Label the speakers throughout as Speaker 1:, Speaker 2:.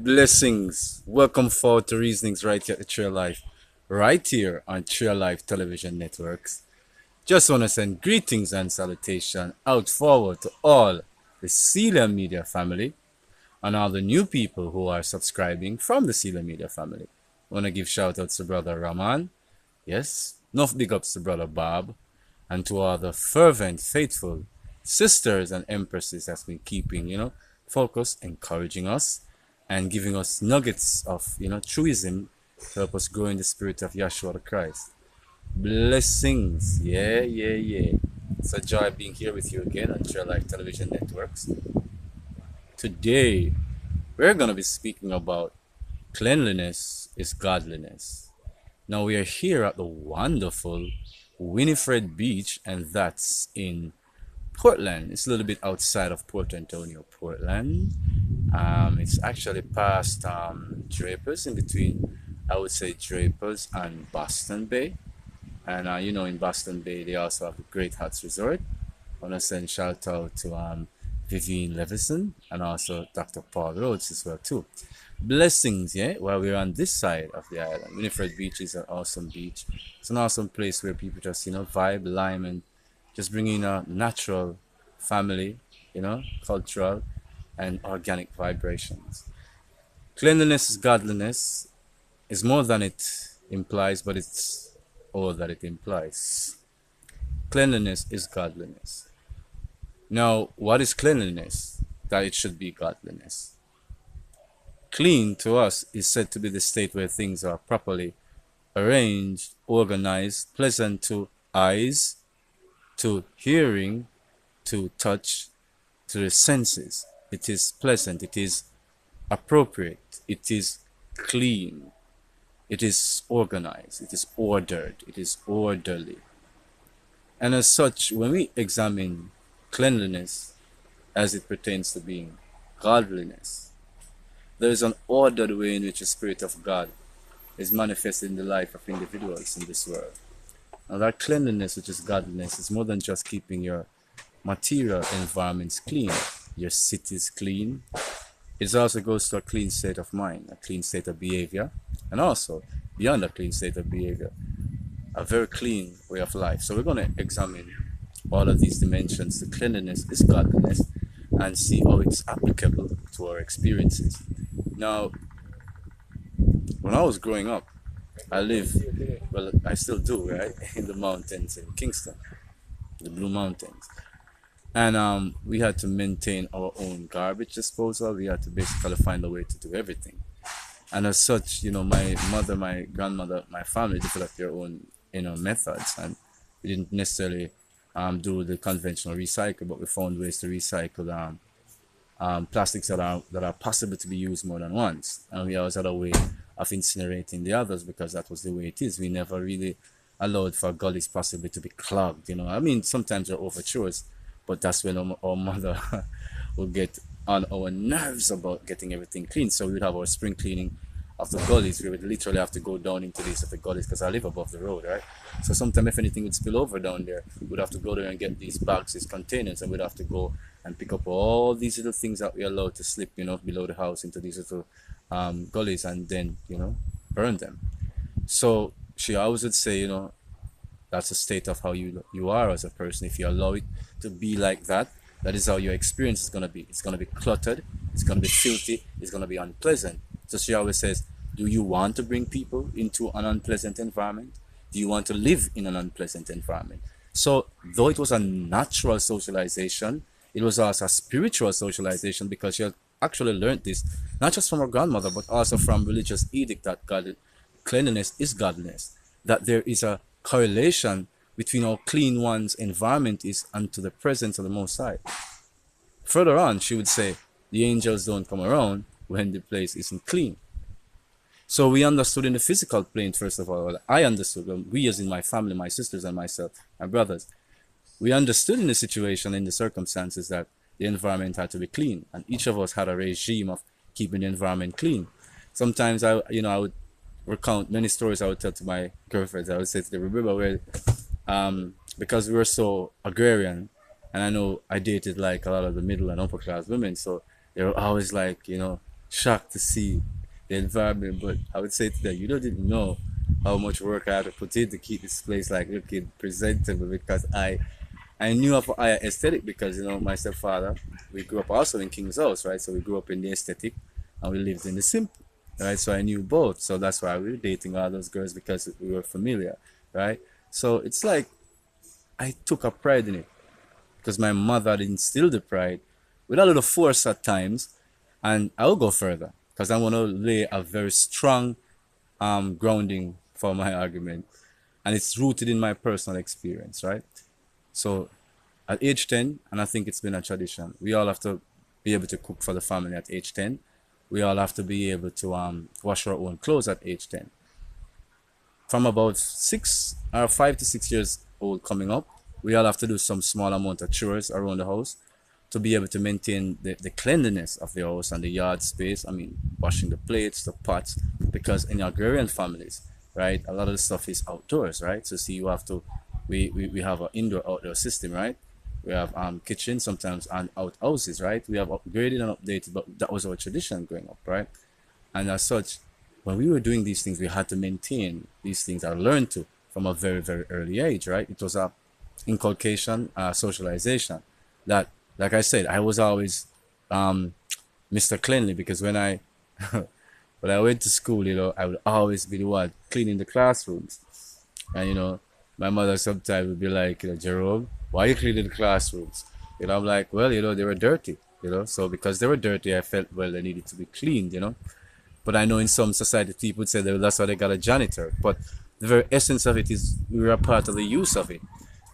Speaker 1: Blessings. Welcome forward to Reasonings right here at Trail Life, right here on Trail Life Television Networks. Just want to send greetings and salutation out forward to all the Celia Media family and all the new people who are subscribing from the Celia Media family. Want to give shout outs to Brother Rahman, yes, enough big ups to Brother Bob, and to all the fervent, faithful sisters and empresses that's been keeping, focus, encouraging us, and giving us nuggets of, truism to help us grow in the spirit of Yahshua the Christ. Blessings. Yeah. It's a joy being here with you again on Trail Life Television Networks. Today, we're going to be speaking about cleanliness is godliness. Now, we are here at the wonderful Winifred Beach, and that's in Portland. It's a little bit outside of Port Antonio, Portland. It's actually past Drapers, in between, I would say, Drapers and Boston Bay. And in Boston Bay, they also have the Great Huts Resort. I want to send shout out to Vivian Levison and also Dr. Paul Rhodes as well too. Blessings, yeah. While we're on this side of the island, Winifred Beach is an awesome beach. It's an awesome place where people just vibe, lime, and just bring in a natural family, cultural and organic vibrations. Cleanliness is godliness is more than it implies, but it's all that it implies. Cleanliness is godliness. Now, what is cleanliness? That it should be godliness. Clean to us is said to be the state where things are properly arranged, organized, pleasant to eyes, to hearing, to touch, to the senses. It is pleasant, it is appropriate, it is clean, it is organized, it is ordered, it is orderly. And as such, when we examine cleanliness as it pertains to being godliness, there is an ordered way in which the Spirit of God is manifested in the life of individuals in this world. Now that cleanliness, which is godliness, is more than just keeping your material environments clean, your cities clean. It also goes to a clean state of mind, a clean state of behavior, and also, beyond a clean state of behavior, a very clean way of life. So we're going to examine all of these dimensions. The cleanliness is godliness, and see how it's applicable to our experiences. Now, when I was growing up, I still do, right, in the mountains in Kingston, the Blue Mountains. And we had to maintain our own garbage disposal. We had to basically find a way to do everything. And as such, my mother, my grandmother, my family developed their own, methods. And we didn't necessarily do the conventional recycle, but we found ways to recycle plastics that are possible to be used more than once. And we always had a way of incinerating the others because that was the way it is. We never really allowed for gullies possibly to be clogged. Sometimes they're overtures, but that's when our mother would get on our nerves about getting everything clean. So we would have our spring cleaning of the gullies. We would literally have to go down into these of the gullies because I live above the road, right? So sometimes if anything would spill over down there, we'd have to go there and get these bags, these containers, and we'd have to go and pick up all these little things that we allowed to slip, below the house into these little gullies, and then, burn them. So she always would say, that's a state of how you are as a person. If you allow it to be like that, that is how your experience is going to be. It's going to be cluttered, it's going to be filthy, it's going to be unpleasant. So she always says, do you want to bring people into an unpleasant environment? Do you want to live in an unpleasant environment? So though it was a natural socialization, it was also a spiritual socialization, because she had actually learned this not just from her grandmother, but also from religious edict that cleanliness is godliness, that there is a correlation between how clean one's environment is unto the presence of the Most High. Further on, she would say, the angels don't come around when the place isn't clean. So we understood in the physical plane, first of all. I understood, we as in my family, my sisters and myself, my brothers, we understood in the situation, in the circumstances, that the environment had to be clean, and each of us had a regime of keeping the environment clean. Sometimes I would recount many stories I would tell to my girlfriends. I would say to them, remember where, because we were so agrarian, and I know I dated like a lot of the middle and upper class women, so they were always like, shocked to see the environment. But I would say to them, you don't even know how much work I had to put in to keep this place like looking presentable, because I knew of higher aesthetic because my stepfather, we grew up also in King's House, right? So we grew up in the aesthetic and we lived in the simple, right? So I knew both. So that's why we were dating all those girls, because we were familiar, right? So it's like I took a pride in it because my mother had instilled the pride with a little force at times, and I will go further because I want to lay a very strong grounding for my argument, and it's rooted in my personal experience, right? So at age 10, and I think it's been a tradition, we all have to be able to cook for the family at age 10. We all have to be able to wash our own clothes at age 10. From about 5 to 6 years old coming up, we all have to do some small amount of chores around the house to be able to maintain the cleanliness of the house and the yard space. I mean, washing the plates, the pots, because in agrarian families, right, a lot of the stuff is outdoors, right? So see, you have to, we have an indoor outdoor system, right? We have kitchens sometimes and out houses, right? We have upgraded and updated, but that was our tradition growing up, right? And as such, when we were doing these things, we had to maintain these things. I learned to from a very, very early age, right? It was a inculcation, socialization. That, like I said, I was always Mr. Cleanly, because when I when I went to school, I would always be the one cleaning the classrooms. And my mother sometimes would be like, Jerome, why are you cleaning the classrooms? I'm like, well, they were dirty, so because they were dirty, I felt, well, they needed to be cleaned. But I know in some society people would say that that's why they got a janitor. But the very essence of it is we were a part of the use of it,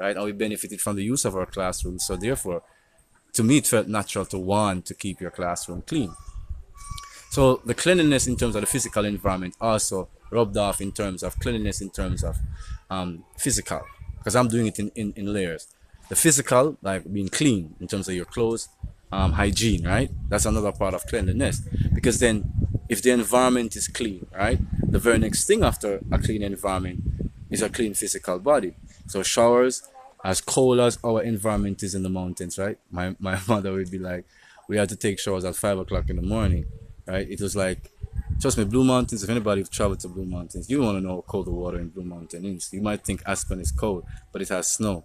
Speaker 1: right? And we benefited from the use of our classrooms. So therefore, to me, it felt natural to want to keep your classroom clean. So the cleanliness in terms of the physical environment also rubbed off in terms of cleanliness in terms of physical, because I'm doing it in layers. The physical, like being clean in terms of your clothes, hygiene, right? That's another part of cleanliness, because then if the environment is clean, right, the very next thing after a clean environment is a clean physical body. So showers, as cold as our environment is in the mountains, right? My mother would be like, we had to take showers at 5 o'clock in the morning, right? It was like, trust me, Blue Mountains, if anybody traveled to Blue Mountains, you want to know how cold the water in Blue Mountain is. You might think Aspen is cold, but it has snow.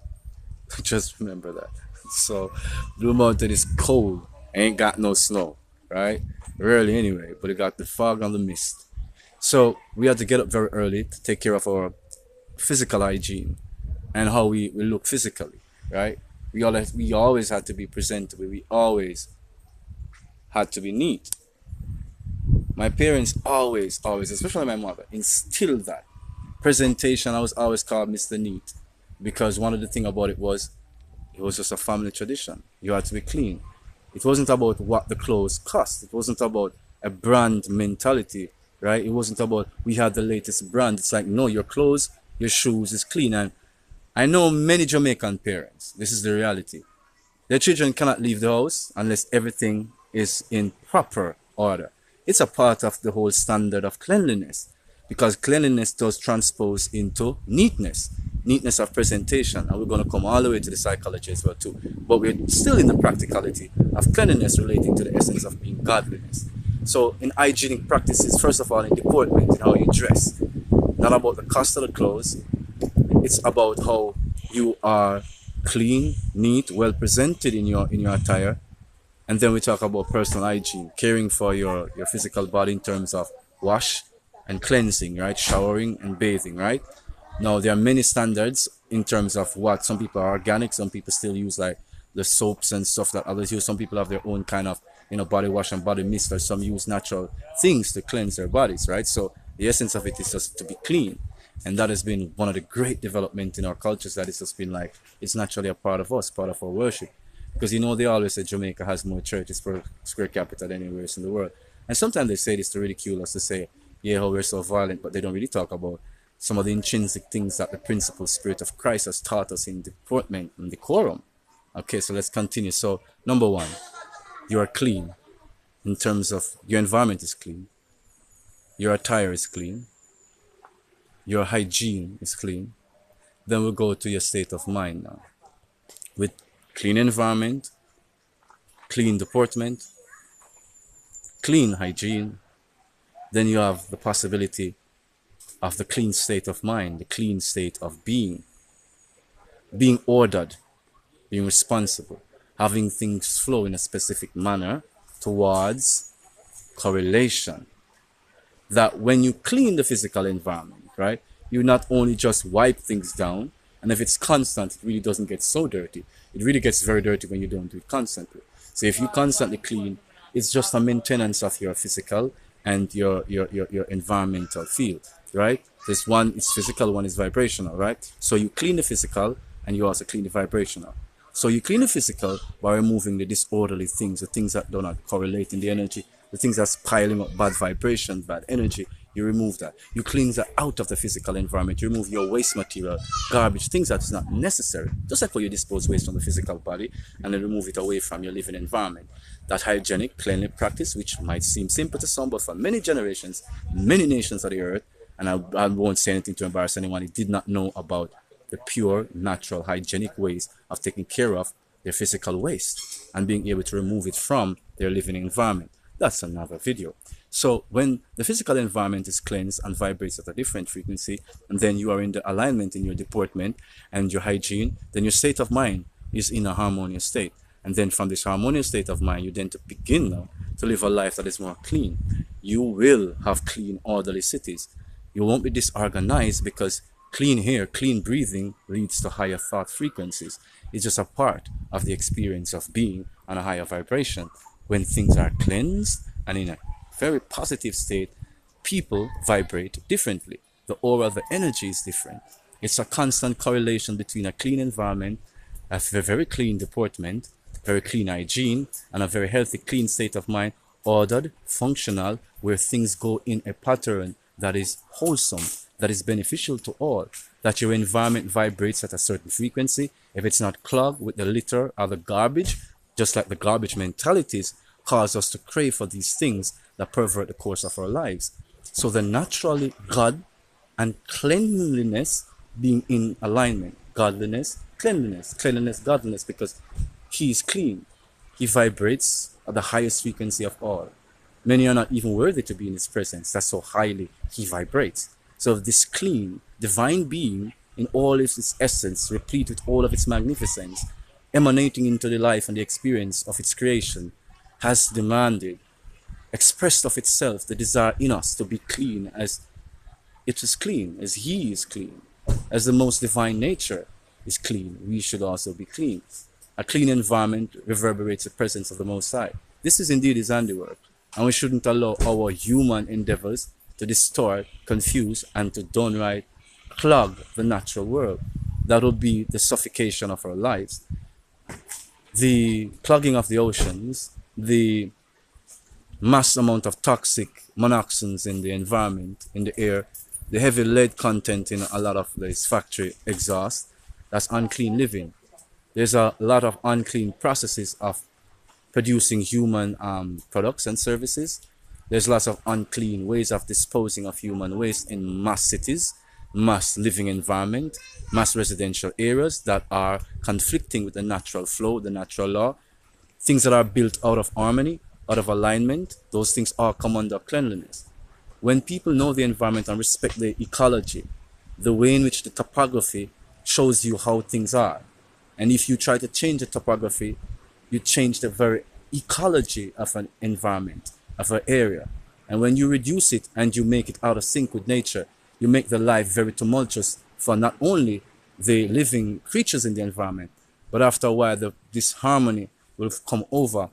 Speaker 1: Just remember that. So Blue Mountain is cold, ain't got no snow, right? Rarely anyway, but it got the fog and the mist. So we had to get up very early to take care of our physical hygiene and how we look physically, right? We always had to be presentable. We always had to be neat. My parents always, especially my mother, instilled that presentation. I was always called Mr. Neat, because one of the thing about it was just a family tradition. You had to be clean. It wasn't about what the clothes cost. It wasn't about a brand mentality, right? It wasn't about we had the latest brand. It's like, no, your clothes, your shoes is clean. And I know many Jamaican parents, this is the reality. Their children cannot leave the house unless everything is in proper order. It's a part of the whole standard of cleanliness, because cleanliness does transpose into neatness, neatness of presentation, and we're going to come all the way to the psychology as well too. But we're still in the practicality of cleanliness relating to the essence of being godliness. So in hygienic practices, first of all, in deportment, in how you dress, not about the cost of the clothes, it's about how you are clean, neat, well presented in your attire. And then we talk about personal hygiene, caring for your physical body in terms of wash and cleansing, right? Showering and bathing, right? Now there are many standards in terms of what some people are organic, some people still use like the soaps and stuff that others use. Some people have their own kind of body wash and body mist, or some use natural things to cleanse their bodies, right? So the essence of it is just to be clean. And that has been one of the great development in our cultures, that it's just been like, it's naturally a part of us, part of our worship. Because they always say Jamaica has more churches per square capita than anywhere else in the world. And sometimes they say this to ridicule us, to say, yeah, how we're so violent, but they don't really talk about some of the intrinsic things that the principal spirit of Christ has taught us in deportment and decorum. Okay, so let's continue. So, number one, you are clean in terms of your environment is clean, your attire is clean, your hygiene is clean. Then we'll go to your state of mind now. With clean environment, clean deportment, clean hygiene, then you have the possibility of the clean state of mind, the clean state of being ordered, being responsible, having things flow in a specific manner towards correlation. That when you clean the physical environment, right, you not only just wipe things down, and if it's constant, it really doesn't get so dirty. It really gets very dirty when you don't do it constantly. So if you constantly clean, it's just a maintenance of your physical and your environmental field, right? This one is physical, one is vibrational, right? So you clean the physical and you also clean the vibrational. So you clean the physical by removing the disorderly things, the things that do not correlate in the energy, the things that's piling up bad vibration, bad energy. You remove that. You clean that out of the physical environment. You remove your waste material, garbage, things that's not necessary. Just like how you dispose waste from the physical body and then remove it away from your living environment. That hygienic, cleanly practice, which might seem simple to some, but for many generations, many nations of the earth, and I won't say anything to embarrass anyone, he did not know about the pure, natural, hygienic ways of taking care of their physical waste and being able to remove it from their living environment. That's another video. So when the physical environment is cleansed and vibrates at a different frequency, and then you are in the alignment in your deportment and your hygiene, then your state of mind is in a harmonious state. And then from this harmonious state of mind, you then to begin now to live a life that is more clean. You will have clean, orderly cities. You won't be disorganized because clean air, clean breathing leads to higher thought frequencies. It's just a part of the experience of being on a higher vibration. When things are cleansed and in a very positive state, people vibrate differently. The aura, the energy is different. It's a constant correlation between a clean environment, a very clean deportment, very clean hygiene, and a very healthy, clean state of mind, ordered, functional, where things go in a pattern that is wholesome, that is beneficial to all, that your environment vibrates at a certain frequency. If it's not clogged with the litter or the garbage, just like the garbage mentalities cause us to crave for these things that pervert the course of our lives. So the naturally God and cleanliness being in alignment. Godliness, cleanliness, godliness, because he is clean. He vibrates at the highest frequency of all. Many are not even worthy to be in his presence. That's so highly he vibrates. So this clean, divine being in all of its essence, replete with all of its magnificence, emanating into the life and the experience of its creation, has demanded, expressed of itself, the desire in us to be clean as it is clean, as he is clean, as the most divine nature is clean. We should also be clean. A clean environment reverberates the presence of the Most High. This is indeed his handiwork, and we shouldn't allow our human endeavors to distort, confuse, and to downright clog the natural world. That would be the suffocation of our lives. The clogging of the oceans, the mass amount of toxic monoxins in the environment, in the air, the heavy lead content in a lot of this factory exhaust, that's unclean living. There's a lot of unclean processes of producing human products and services. There's lots of unclean ways of disposing of human waste in mass cities, mass living environment, mass residential areas that are conflicting with the natural flow, the natural law. Things that are built out of harmony, out of alignment, those things all come under cleanliness. When people know the environment and respect the ecology, the way in which the topography shows you how things are. And if you try to change the topography, you change the very ecology of an environment, of an area. And when you reduce it and you make it out of sync with nature, you make the life very tumultuous for not only the living creatures in the environment, but after a while, this harmony will come over,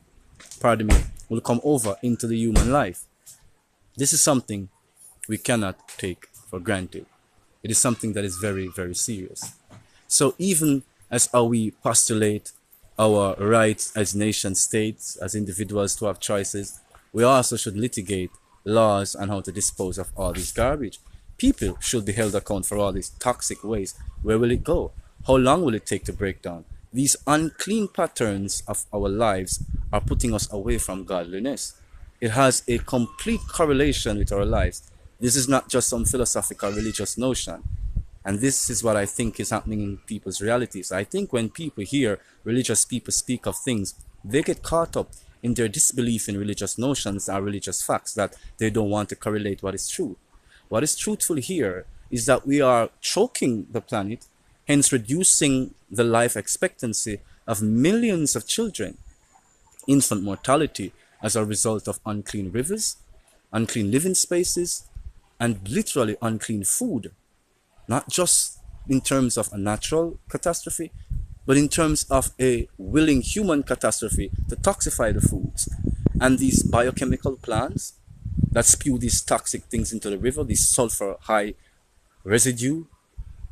Speaker 1: will come over into the human life. This is something we cannot take for granted. It is something that is very, very serious. So even as how we postulate our rights as nation states, as individuals to have choices, we also should litigate laws on how to dispose of all this garbage. People should be held account for all these toxic waste. Where will it go? How long will it take to break down? These unclean patterns of our lives are putting us away from godliness. It has a complete correlation with our lives. This is not just some philosophical religious notion. And this is what I think is happening in people's realities. I think when people hear religious people speak of things, they get caught up in their disbelief in religious notions or religious facts that they don't want to correlate what is true. What is truthful here is that we are choking the planet, hence reducing the life expectancy of millions of children, infant mortality as a result of unclean rivers, unclean living spaces, and literally unclean food, not just in terms of a natural catastrophe, but in terms of a willing human catastrophe to toxify the foods. And these biochemical plants that spew these toxic things into the river, these sulfur high residue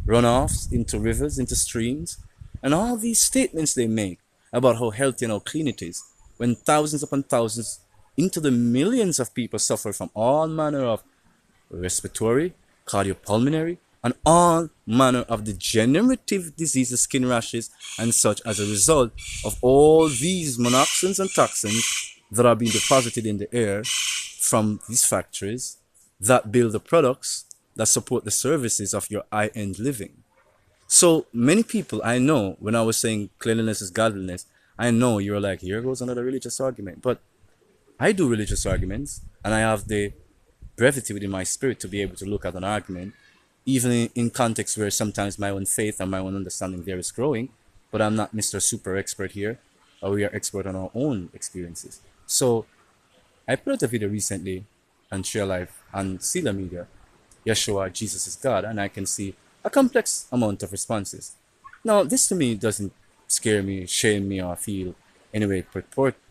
Speaker 1: runoffs into rivers, into streams, and all these statements they make about how healthy and how clean it is, when thousands upon thousands, into the millions of people suffer from all manner of respiratory, cardiopulmonary, and all manner of degenerative diseases, skin rashes, and such as a result of all these monoxins and toxins that are being deposited in the air from these factories that build the products that support the services of your high-end living. So many people I know, when I was saying cleanliness is godliness, I know you're like, here goes another religious argument. But I do religious arguments, and I have the brevity within my spirit to be able to look at an argument, even in context where sometimes my own faith and my own understanding there is growing, but I'm not Mr. Super Expert here, or we are expert on our own experiences. So I put out a video recently on Share Life and Sila Media, Yeshua, Jesus is God, and I can see a complex amount of responses. Now, this to me doesn't scare me, shame me, or feel anyway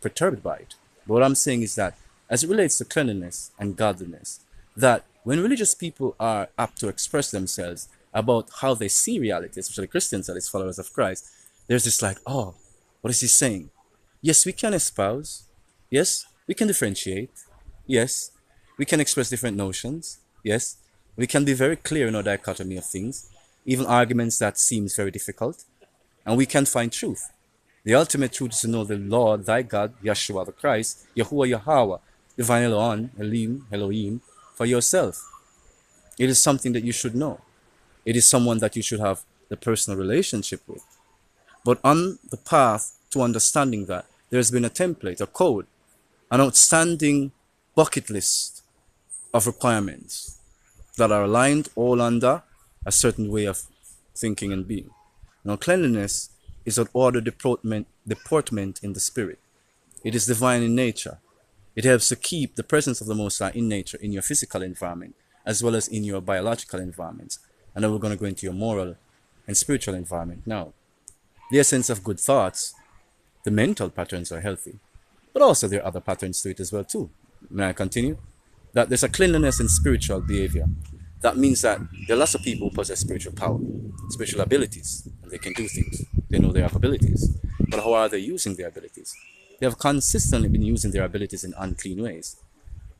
Speaker 1: perturbed by it. But what I'm saying is that as it relates to cleanliness and godliness, that when religious people are apt to express themselves about how they see reality, especially Christians, that is followers of Christ, there's this like, oh, what is he saying? Yes, we can espouse. Yes, we can differentiate. Yes, we can express different notions. Yes, we can be very clear in our dichotomy of things, even arguments that seems very difficult, and we can find truth. The ultimate truth is to know the Lord, thy God, Yeshua the Christ, Yahuwah Yahweh, divine Elohim, for yourself. It is something that you should know. It is someone that you should have the personal relationship with. But on the path to understanding that, there's been a template, a code, an outstanding bucket list of requirements that are aligned all under a certain way of thinking and being. Now, cleanliness is an order deportment in the spirit. It is divine in nature. It helps to keep the presence of the Most High in nature, in your physical environment, as well as in your biological environments. And then we're going to go into your moral and spiritual environment now. The essence of good thoughts, the mental patterns are healthy, but also there are other patterns to it as well too. May I continue? That there's a cleanliness in spiritual behavior. That means that there are lots of people who possess spiritual power, spiritual abilities, and they can do things. They know they have abilities. But how are they using their abilities? They have consistently been using their abilities in unclean ways.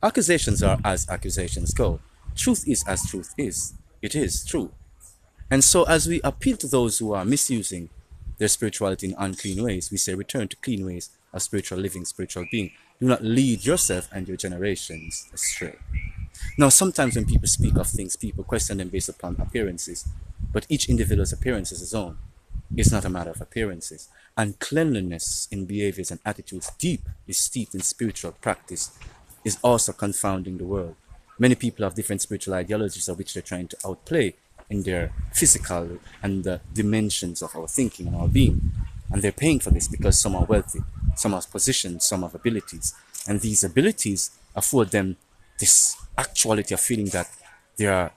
Speaker 1: Accusations are as accusations go. Truth is as truth is. It is true. And so as we appeal to those who are misusing their spirituality in unclean ways, we say return to clean ways of spiritual living, spiritual being. Do not lead yourself and your generations astray. Now, sometimes when people speak of things, people question them based upon appearances, but each individual's appearance is his own. It's not a matter of appearances. And cleanliness in behaviors and attitudes is steeped in spiritual practice, is also confounding the world. Many people have different spiritual ideologies of which they're trying to outplay in their physical and the dimensions of our thinking and our being. And they're paying for this because some are wealthy, some have positions, some have abilities. And these abilities afford them this actuality of feeling that they are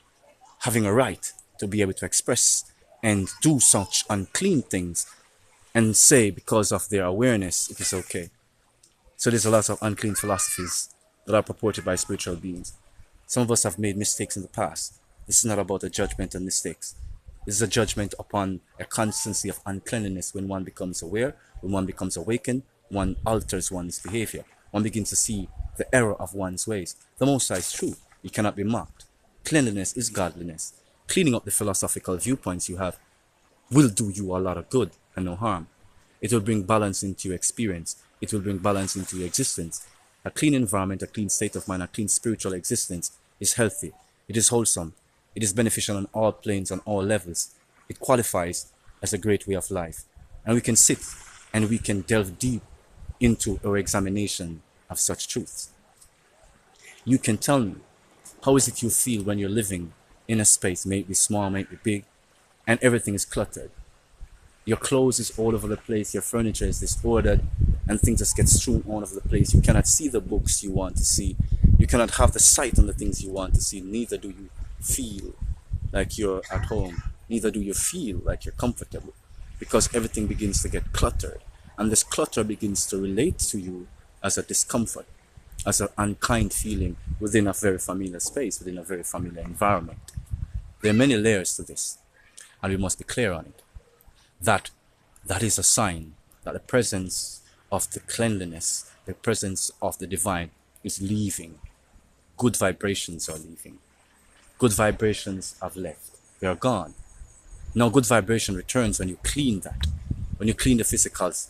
Speaker 1: having a right to be able to express and do such unclean things and say because of their awareness it is okay. So there's a lot of unclean philosophies that are purported by spiritual beings. Some of us have made mistakes in the past. This is not about a judgment on mistakes. This is a judgment upon a constancy of uncleanliness. When one becomes aware, when one becomes awakened, one alters one's behavior. One begins to see the error of one's ways. The Most High is true. It cannot be mocked. Cleanliness is godliness. Cleaning up the philosophical viewpoints you have will do you a lot of good and no harm. It will bring balance into your experience. It will bring balance into your existence. A clean environment, a clean state of mind, a clean spiritual existence is healthy. It is wholesome. It is beneficial on all planes, on all levels. It qualifies as a great way of life. And we can sit and we can delve deep into our examination of such truths. You can tell me, how is it you feel when you're living in a space, may it be small, may it be big, and everything is cluttered? Your clothes is all over the place, your furniture is disordered, and things just get strewn all over the place. You cannot see the books you want to see. You cannot have the sight on the things you want to see. Neither do you feel like you're at home. Neither do you feel like you're comfortable, because everything begins to get cluttered. And this clutter begins to relate to you as a discomfort, as an unkind feeling within a very familiar space, within a very familiar environment. There are many layers to this, and we must be clear on it. That is a sign that the presence of the cleanliness, the presence of the divine is leaving. Good vibrations are leaving. Good vibrations have left. They are gone. Now good vibration returns when you clean that. When you clean the physicals,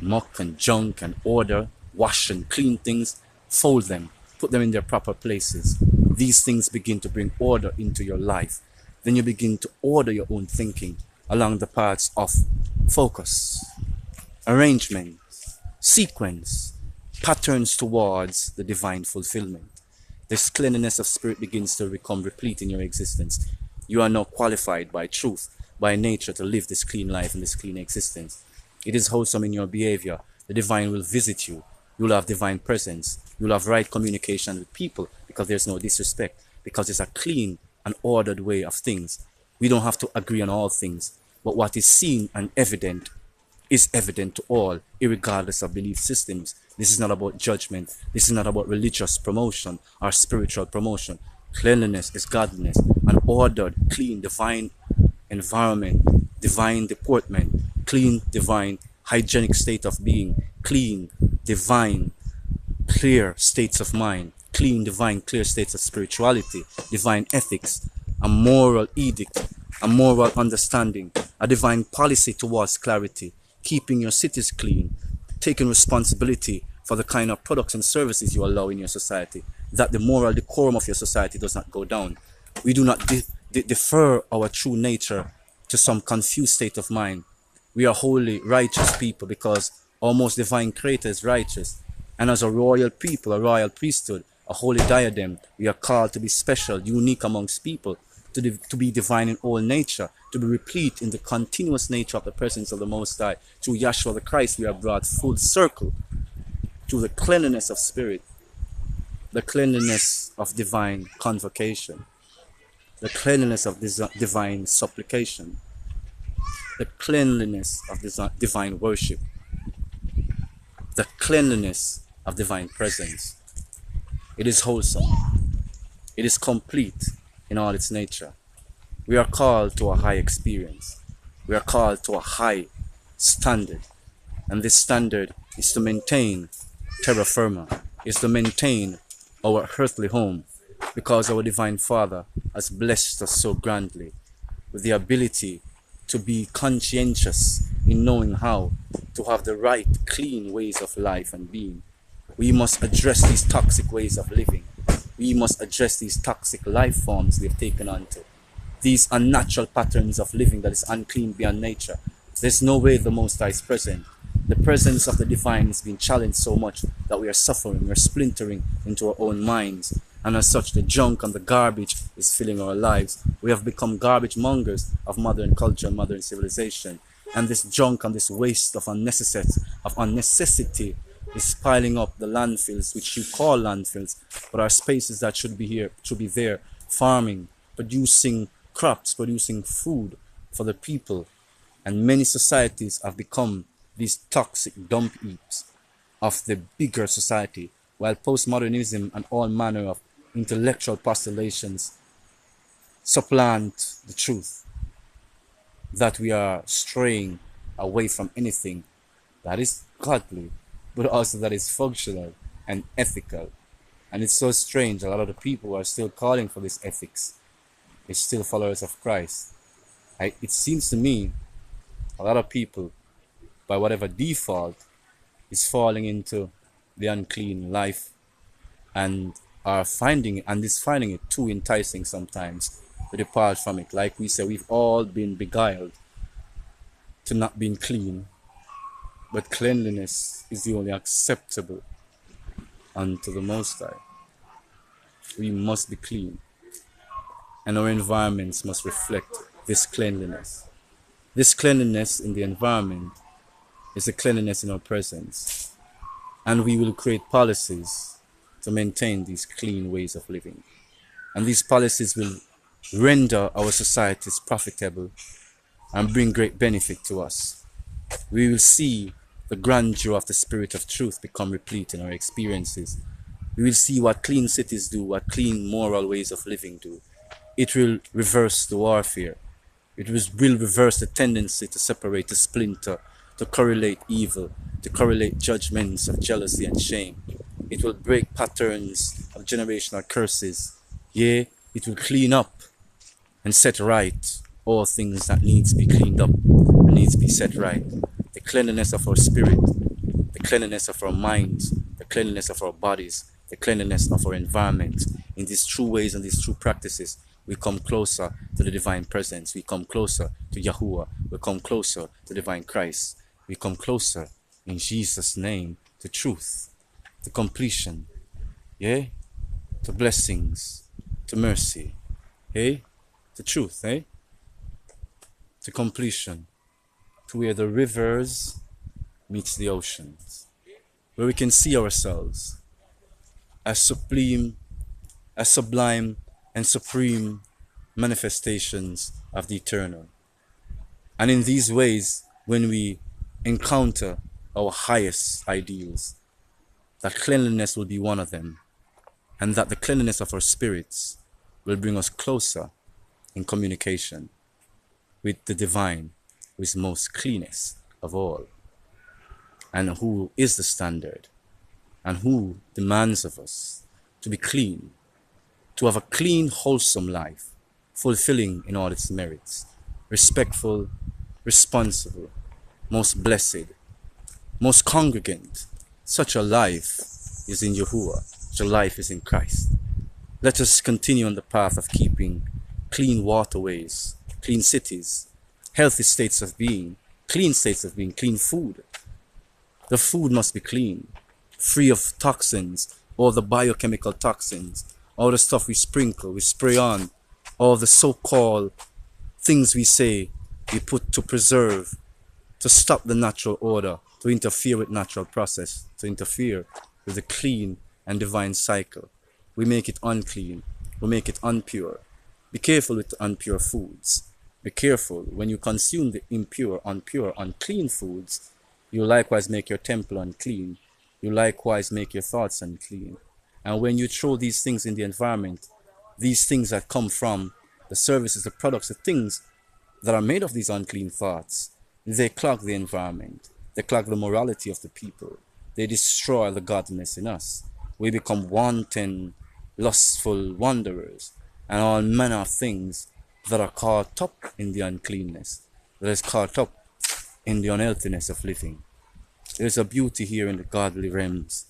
Speaker 1: muck and junk and order, wash and clean things, fold them, put them in their proper places. These things begin to bring order into your life. Then you begin to order your own thinking along the paths of focus, arrangement, sequence, patterns towards the divine fulfillment. This cleanliness of spirit begins to become replete in your existence. You are now qualified by truth, by nature, to live this clean life and this clean existence. It is wholesome in your behavior. The divine will visit you. You'll have divine presence. You'll have right communication with people, because there's no disrespect, because it's a clean and ordered way of things. We don't have to agree on all things, but what is seen and evident is evident to all, irregardless of belief systems. This is not about judgment. This is not about religious promotion or spiritual promotion. Cleanliness is godliness. An ordered, clean, divine environment, divine deportment, clean, divine, hygienic state of being, clean, divine, clear states of mind, clean, divine, clear states of spirituality, divine ethics, a moral edict, a moral understanding, a divine policy towards clarity, keeping your cities clean, taking responsibility for the kind of products and services you allow in your society, that the moral decorum of your society does not go down. We do not defer our true nature to some confused state of mind. We are holy, righteous people because our most divine creator is righteous. And as a royal people, a royal priesthood, a holy diadem, we are called to be special, unique amongst people, to be divine in all nature, to be replete in the continuous nature of the presence of the Most High. Through Yahshua the Christ, we are brought full circle to the cleanliness of spirit, the cleanliness of divine convocation, the cleanliness of divine supplication, the cleanliness of divine worship, the cleanliness of divine presence. It is wholesome. It is complete in all its nature. We are called to a high experience. We are called to a high standard. And this standard is to maintain terra firma, is to maintain our earthly home, because our Divine Father has blessed us so grandly with the ability to be conscientious in knowing how to have the right, clean ways of life and being. We must address these toxic ways of living. We must address these toxic life forms we have taken onto. These unnatural patterns of living that is unclean beyond nature. There's no way the Most High is present. The presence of the divine is being challenged so much that we are suffering, we're splintering into our own minds. And as such, the junk and the garbage is filling our lives. We have become garbage mongers of modern culture and modern civilization. And this junk and this waste of unnecessity is piling up the landfills, which you call landfills, but are spaces that should be here, should be there, farming, producing crops, producing food for the people. And many societies have become these toxic dump heaps of the bigger society, while postmodernism and all manner of intellectual postulations supplant the truth that we are straying away from anything that is godly, but also that is functional and ethical. And it's so strange, a lot of the people who are still calling for this ethics is still followers of Christ. It seems to me a lot of people, by whatever default, is falling into the unclean life and are finding it too enticing sometimes to depart from it. Like we say, we've all been beguiled to not being clean But cleanliness is the only acceptable unto the Most High. We must be clean, and our environments must reflect this cleanliness. This cleanliness in the environment is the cleanliness in our presence, and we will create policies to maintain these clean ways of living. And these policies will render our societies profitable and bring great benefit to us. We will see the grandeur of the spirit of truth become replete in our experiences. We will see what clean cities do, what clean moral ways of living do. It will reverse the warfare. Will reverse the tendency to separate, to splinter, to correlate evil, to correlate judgments of jealousy and shame. It will break patterns of generational curses. Yea, it will clean up and set right all things that needs to be cleaned up and needs to be set right. The cleanliness of our spirit, the cleanliness of our minds, the cleanliness of our bodies, the cleanliness of our environment. In these true ways and these true practices, we come closer to the divine presence. We come closer to Yahuwah. We come closer to divine Christ. We come closer in Jesus' name to truth, to completion, yeah, to blessings, to mercy, eh? To truth, eh? To completion, to where the rivers meets the oceans, where we can see ourselves as sublime and supreme manifestations of the eternal. And in these ways, when we encounter our highest ideals, that cleanliness will be one of them, and that the cleanliness of our spirits will bring us closer in communication with the divine, who is most cleanest of all, and who is the standard, and who demands of us to be clean, to have a clean, wholesome life, fulfilling in all its merits, respectful, responsible, most blessed, most congregant. Such a life is in Yahuwah, such a life is in Christ. Let us continue on the path of keeping clean waterways, clean cities, healthy states of being, clean food. The food must be clean, free of toxins, all the biochemical toxins, all the stuff we sprinkle, we spray on, all the so-called things we say we put to preserve, to stop the natural order, to interfere with natural process, to interfere with the clean and divine cycle. We make it unclean, we make it unpure. Be careful with the unpure foods. Be careful when you consume the impure, unpure, unclean foods. You likewise make your temple unclean. You likewise make your thoughts unclean. And when you throw these things in the environment, these things that come from the services, the products, the things that are made of these unclean thoughts, they clog the environment. They clog the morality of the people. They destroy the godliness in us. We become wanton, lustful wanderers, and all manner of things that are caught up in the uncleanness, that is caught up in the unhealthiness of living. There's a beauty here in the godly realms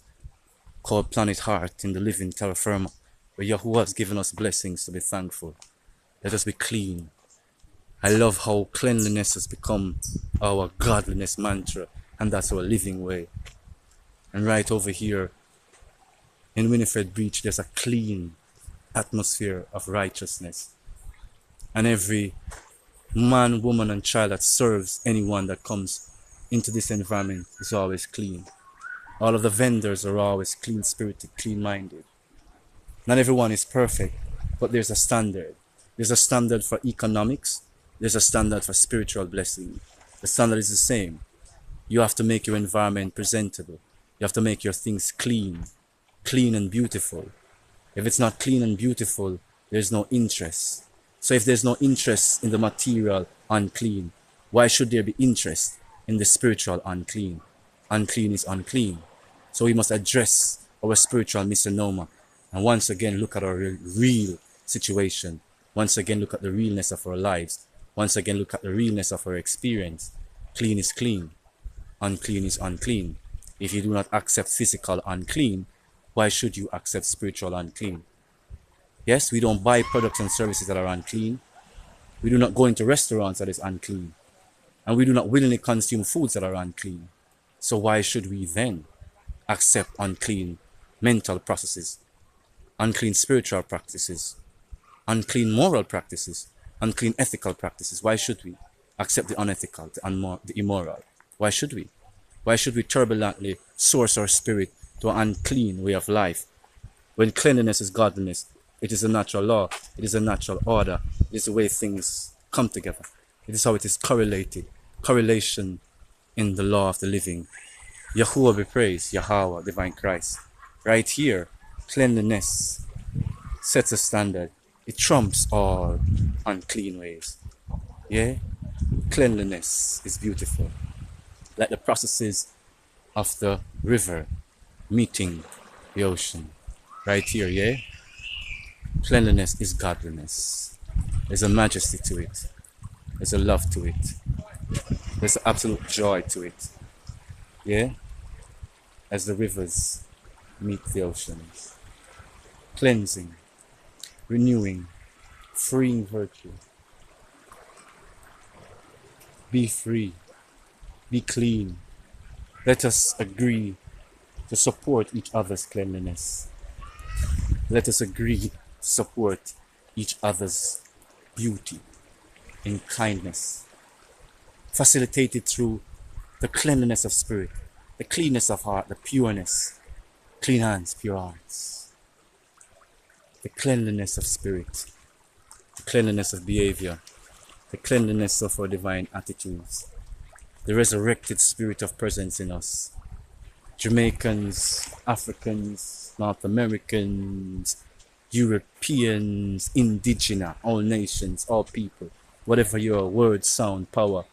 Speaker 1: called planet heart, in the living terra firma, where Yahuwah has given us blessings to be thankful. Let us be clean. I love how cleanliness has become our godliness mantra, and that's our living way. And right over here in Winifred Beach, there's a clean atmosphere of righteousness. And every man, woman, and child that serves anyone that comes into this environment is always clean. All of the vendors are always clean-spirited, clean-minded. Not everyone is perfect, but there's a standard. There's a standard for economics. There's a standard for spiritual blessing. The standard is the same. You have to make your environment presentable. You have to make your things clean and beautiful. If it's not clean and beautiful, there's no interest. So if there's no interest in the material unclean, why should there be interest in the spiritual unclean? Unclean is unclean. So we must address our spiritual misnomer and once again look at our real situation. Once again look at the realness of our lives. Once again look at the realness of our experience. Clean is clean. Unclean is unclean. If you do not accept physical unclean, why should you accept spiritual unclean? Yes, we don't buy products and services that are unclean. We do not go into restaurants that is unclean. And we do not willingly consume foods that are unclean. So why should we then accept unclean mental processes, unclean spiritual practices, unclean moral practices, unclean ethical practices? Why should we accept the unethical, the immoral? Why should we? Why should we turbulently source our spirit to an unclean way of life? When cleanliness is godliness, it is a natural law, it is a natural order, it is the way things come together. It is how it is correlated. Correlation in the law of the living. Yahuwah be praised, Yahweh, divine Christ. Right here, cleanliness sets a standard. It trumps all unclean ways. Yeah? Cleanliness is beautiful. Like the processes of the river meeting the ocean. Right here, yeah? Cleanliness is godliness. There's a majesty to it. There's a love to it. There's an absolute joy to it. Yeah? As the rivers meet the oceans. Cleansing, renewing, freeing virtue. Be free. Be clean. Let us agree to support each other's cleanliness. Let us agree to support each other's beauty in kindness, facilitated through the cleanliness of spirit, the cleanness of heart, the pureness, clean hands, pure hearts, the cleanliness of spirit, the cleanliness of behavior, the cleanliness of our divine attitudes, the resurrected spirit of presence in us. Jamaicans, Africans, North Americans, Europeans, indigenous, all nations, all people, whatever your word, sound, power,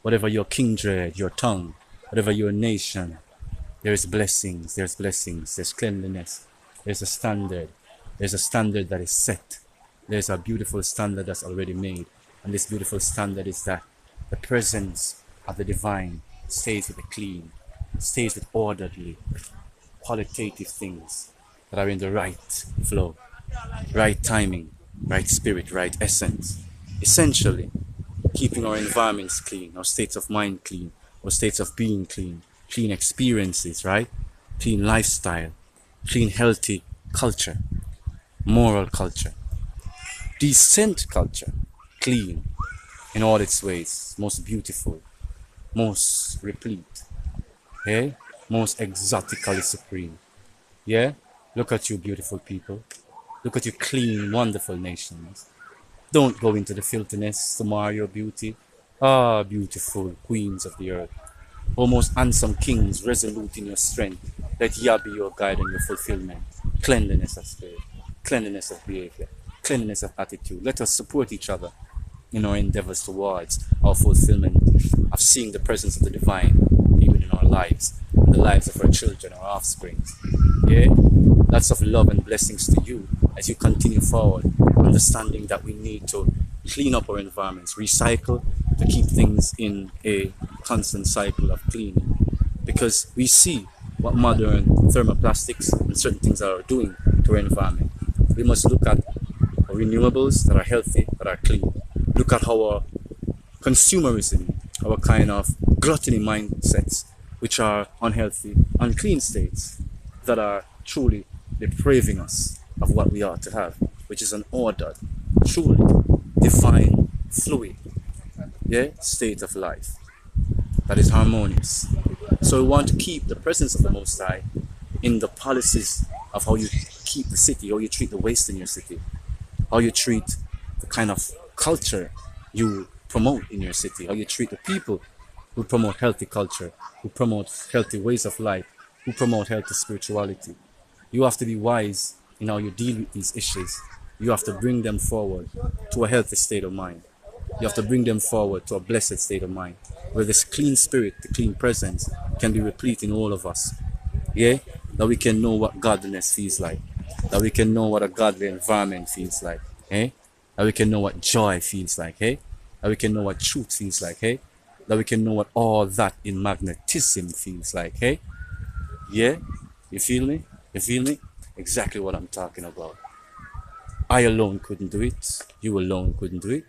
Speaker 1: whatever your kindred, your tongue, whatever your nation, there's blessings, there's cleanliness, there's a standard that is set, there's a beautiful standard that's already made, and this beautiful standard is that the presence of the divine stays with the clean, stays with orderly, qualitative things that are in the right flow, right timing, right spirit, right essence. Essentially, keeping our environments clean, our states of mind clean, our states of being clean, clean experiences, right? Clean lifestyle, clean healthy culture, moral culture, decent culture, clean in all its ways, most beautiful, most replete, yeah? Most exotically supreme. Yeah? Look at you beautiful people. Look at you clean, wonderful nations. Don't go into the filthiness to mar your beauty. Ah, beautiful queens of the earth. Almost handsome kings, resolute in your strength. Let Yah be your guide and your fulfillment. Cleanliness of spirit, cleanliness of behavior, cleanliness of attitude. Let us support each other in our endeavors towards our fulfillment of seeing the presence of the divine even in our lives, in the lives of our children, our offspring. Yeah? Lots of love and blessings to you as you continue forward, understanding that we need to clean up our environments, recycle to keep things in a constant cycle of cleaning. Because we see what modern thermoplastics and certain things are doing to our environment. We must look at our renewables that are healthy, that are clean. Look at our consumerism, our kind of gluttony mindsets, which are unhealthy, unclean states that are truly depraving us of what we ought to have, which is an ordered, truly divine, fluid, yeah, state of life that is harmonious. So we want to keep the presence of the Most High in the policies of how you keep the city, how you treat the waste in your city, how you treat the kind of culture you promote in your city, how you treat the people who promote healthy culture, who promote healthy ways of life, who promote healthy spirituality. You have to be wise in how you deal with these issues. You have to bring them forward to a healthy state of mind. You have to bring them forward to a blessed state of mind, where this clean spirit, the clean presence, can be replete in all of us. Yeah? That we can know what godliness feels like. That we can know what a godly environment feels like. Eh? That we can know what joy feels like. Eh? That we can know what truth feels like. Eh? That we can know what all that in magnetism feels like. Eh? Yeah? You feel me? You feel me? Exactly what I'm talking about. I alone couldn't do it. You alone couldn't do it.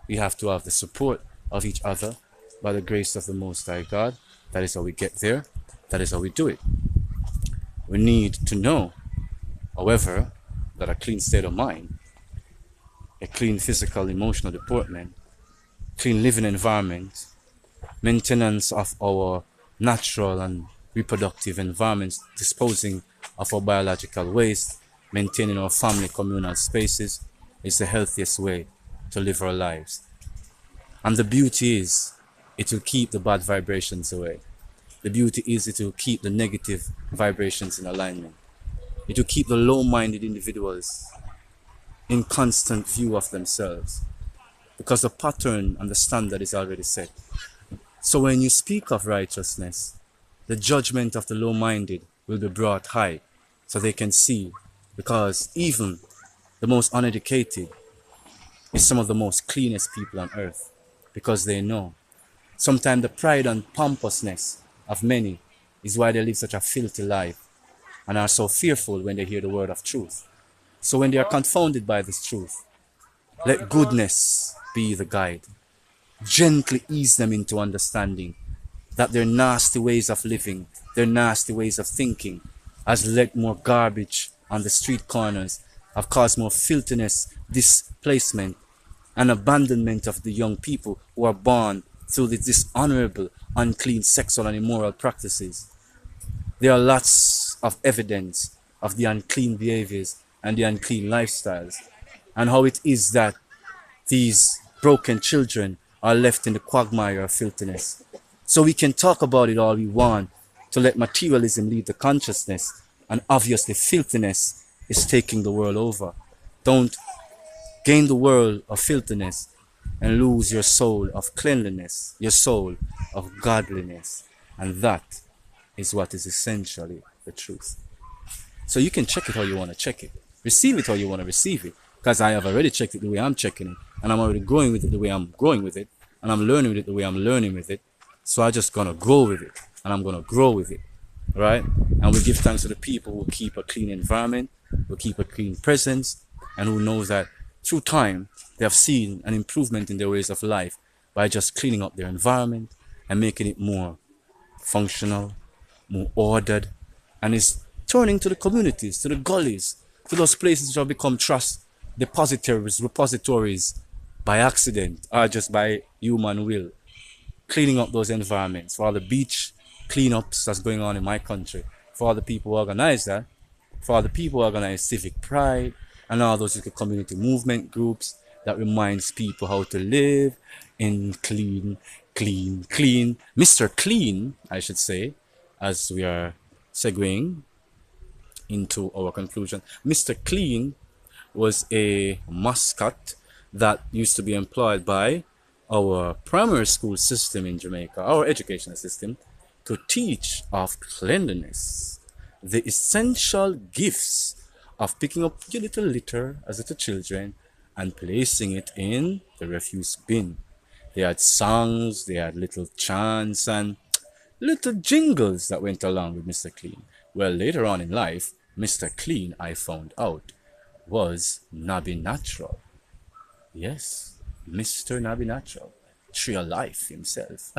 Speaker 1: We have to have the support of each other by the grace of the Most High God. That is how we get there. That is how we do it. We need to know, however, that a clean state of mind, a clean physical, emotional deportment, clean living environment, maintenance of our natural and reproductive environments, disposing of our biological waste, maintaining our family communal spaces is the healthiest way to live our lives. And the beauty is, it will keep the bad vibrations away. The beauty is, it will keep the negative vibrations in alignment. It will keep the low-minded individuals in constant view of themselves, because the pattern and the standard is already set. So when you speak of righteousness, the judgment of the low-minded will be brought high so they can see, because even the most uneducated is some of the most cleanest people on earth, because they know. Sometimes the pride and pompousness of many is why they live such a filthy life and are so fearful when they hear the word of truth. So when they are confounded by this truth, let goodness be the guide. Gently ease them into understanding that their nasty ways of living, their nasty ways of thinking, has led more garbage on the street corners, have caused more filthiness, displacement, and abandonment of the young people who are born through the dishonorable, unclean sexual and immoral practices. There are lots of evidence of the unclean behaviors and the unclean lifestyles, and how it is that these broken children are left in the quagmire of filthiness. So we can talk about it all we want to let materialism lead the consciousness, and obviously filthiness is taking the world over. Don't gain the world of filthiness and lose your soul of cleanliness, your soul of godliness. And that is what is essentially the truth. So you can check it how you want to check it. Receive it how you want to receive it. Because I have already checked it the way I'm checking it. And I'm already growing with it the way I'm growing with it. And I'm learning with it the way I'm learning with it. So I'm just going to go with it. And I'm going to grow with it. Right? And we give thanks to the people who keep a clean environment, who keep a clean presence, and who knows that through time, they have seen an improvement in their ways of life by just cleaning up their environment and making it more functional, more ordered, and is turning to the communities, to the gullies, to those places which have become trust depositories, repositories by accident or just by human will, cleaning up those environments. For all the beach cleanups that's going on in my country, for all the people who organize that, for all the people who organize civic pride, and all those community movement groups that reminds people how to live in clean, Mr. Clean, I should say, as we are segueing into our conclusion. Mr. Clean was a mascot that used to be employed by our primary school system in Jamaica, our educational system, to teach of cleanliness, the essential gifts of picking up your little litter as little children and placing it in the refuse bin. They had songs, they had little chants and little jingles that went along with Mr. Clean. Well, later on in life, Mr. Clean, I found out, was Nabi Natural. Yes, Mr. Nabi Natural, Tree of Life himself.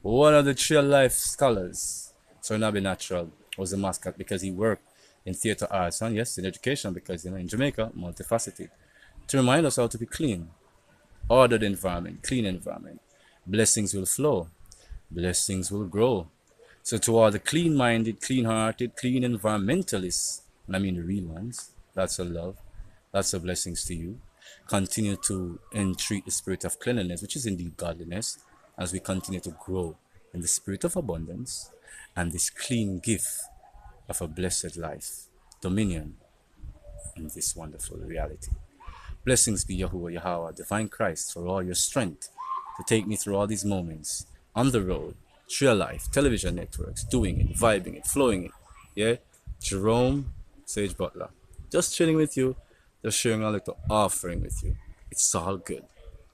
Speaker 1: One of the Tree of Life scholars. So Nabi Natural was the mascot because he worked in theater arts and yes, in education, because in Jamaica, multifaceted, to remind us how to be clean, ordered environment, clean environment. Blessings will flow, blessings will grow. So to all the clean-minded, clean-hearted, clean environmentalists, and I mean the real ones, that's a love, that's a blessings to you. Continue to entreat the spirit of cleanliness, which is indeed godliness, as we continue to grow in the spirit of abundance and this clean gift of a blessed life, dominion in this wonderful reality. Blessings be Yahuwah, Yahweh, divine Christ, for all your strength to take me through all these moments on the road, Tree of Life, television networks, doing it, vibing it, flowing it. Yeah, Jerome, Sage Butler, just chilling with you, just sharing a little offering with you. It's all good.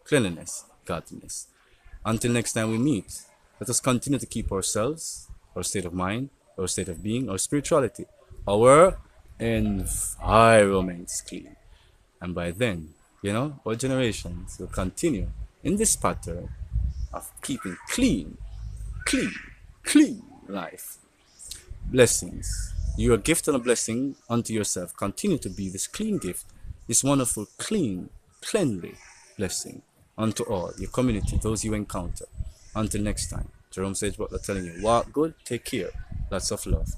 Speaker 1: Cleanliness, godliness. Until next time we meet, let us continue to keep ourselves, our state of mind, our state of being, our spirituality, our environments clean. And by then, our generations will continue in this pattern of keeping clean, clean, clean. life. Blessings. You are a gift and a blessing unto yourself. Continue to be this clean gift, this wonderful, clean, cleanly blessing unto all, your community, those you encounter. Until next time, Jerome Sage Butler telling you, walk good, take care. Lots of love.